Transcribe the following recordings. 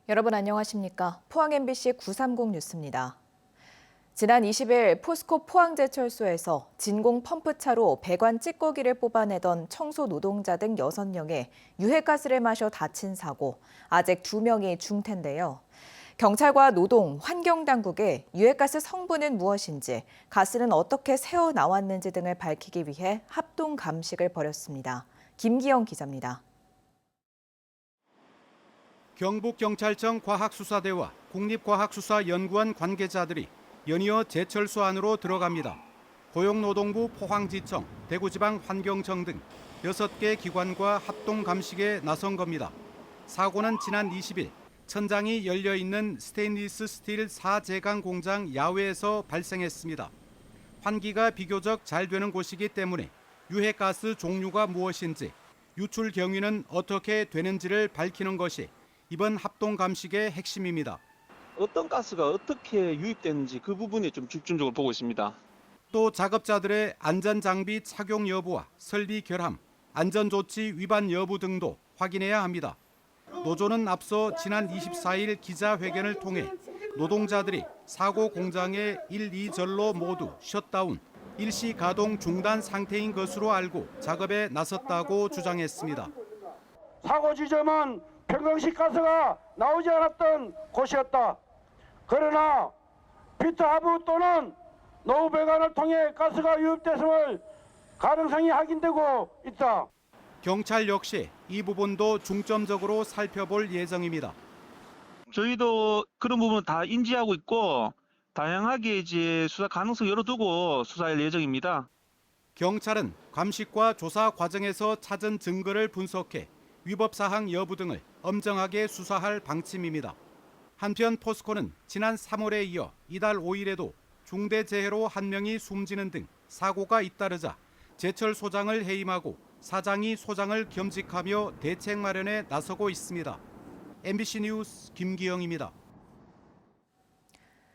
여러분 안녕하십니까? 포항 MBC 930 뉴스입니다. 지난 20일 포스코 포항제철소에서 진공 펌프차로 배관 찌꺼기를 뽑아내던 청소 노동자 등 6명이 유해가스를 마셔 다친 사고, 아직 2명이 중태인데요. 경찰과 노동, 환경당국이 유해가스 성분은 무엇인지, 가스는 어떻게 새어나왔는지 등을 밝히기 위해 합동 감식을 벌였습니다. 김기영 기자입니다. 경북경찰청 과학수사대와 국립과학수사연구원 관계자들이 연이어 제철소 안으로 들어갑니다. 고용노동부 포항지청, 대구지방환경청 등 6개 기관과 합동 감식에 나선 겁니다. 사고는 지난 20일 천장이 열려있는 스테인리스 스틸 4제강 공장 야외에서 발생했습니다. 환기가 비교적 잘 되는 곳이기 때문에 유해가스 종류가 무엇인지, 유출 경위는 어떻게 되는지를 밝히는 것이 이번 합동 감식의 핵심입니다. 어떤 가스가 어떻게 유입되는지 그 부분에 좀 집중적으로 보고 있습니다. 또 작업자들의 안전장비 착용 여부와 설비 결함, 안전조치 위반 여부 등도 확인해야 합니다. 노조는 앞서 지난 24일 기자회견을 통해 노동자들이 사고 공장의 1, 2절로 모두 셧다운, 일시 가동 중단 상태인 것으로 알고 작업에 나섰다고 주장했습니다. 사고 지점은 평상시 가스가 나오지 않았던 곳이었다. 그러나 피트하부 또는 노후 배관을 통해 가스가 유입됐음을 가능성이 확인되고 있다. 경찰 역시 이 부분도 중점적으로 살펴볼 예정입니다. 저희도 그런 부분 다 인지하고 있고 다양하게 이제 수사 가능성 열어두고 수사할 예정입니다. 경찰은 감식과 조사 과정에서 찾은 증거를 분석해 위법 사항 여부 등을 엄정하게 수사할 방침입니다. 한편 포스코는 지난 3월에 이어 이달 5일에도 중대재해로 1명이 숨지는 등 사고가 잇따르자 제철소장을 해임하고 사장이 소장을 겸직하며 대책 마련에 나서고 있습니다. MBC 뉴스 김기영입니다.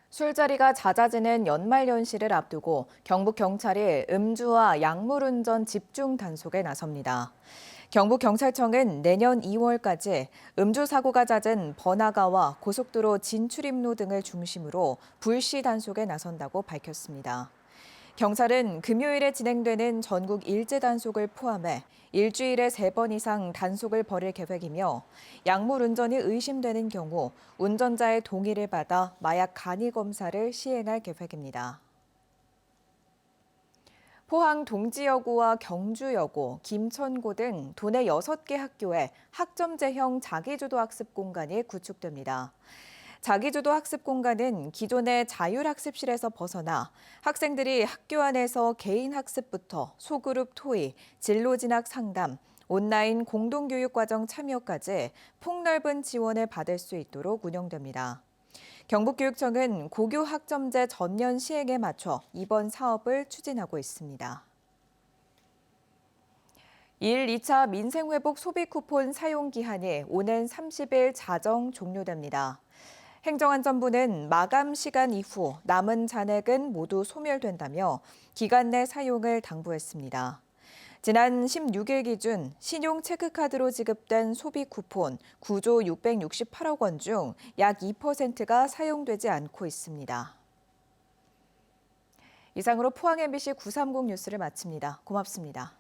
술자리가 잦아지는 연말연시를 앞두고 경북경찰이 음주와 약물운전 집중 단속에 나섭니다. 경북경찰청은 내년 2월까지 음주 사고가 잦은 번화가와 고속도로 진출입로 등을 중심으로 불시 단속에 나선다고 밝혔습니다. 경찰은 금요일에 진행되는 전국 일제 단속을 포함해 일주일에 3번 이상 단속을 벌일 계획이며 약물 운전이 의심되는 경우 운전자의 동의를 받아 마약 간이 검사를 시행할 계획입니다. 포항 동지여고와 경주여고, 김천고 등 도내 6개 학교에 학점제형 자기주도 학습 공간이 구축됩니다. 자기주도 학습 공간은 기존의 자율학습실에서 벗어나 학생들이 학교 안에서 개인 학습부터 소그룹 토의, 진로 진학 상담, 온라인 공동교육과정 참여까지 폭넓은 지원을 받을 수 있도록 운영됩니다. 경북교육청은 고교 학점제 전년 시행에 맞춰 이번 사업을 추진하고 있습니다. 1, 2차 민생회복 소비 쿠폰 사용 기한이 오는 30일 자정 종료됩니다. 행정안전부는 마감 시간 이후 남은 잔액은 모두 소멸된다며 기간 내 사용을 당부했습니다. 지난 16일 기준 신용 체크카드로 지급된 소비 쿠폰 9조 668억 원 중 약 2%가 사용되지 않고 있습니다. 이상으로 포항 MBC 930 뉴스를 마칩니다. 고맙습니다.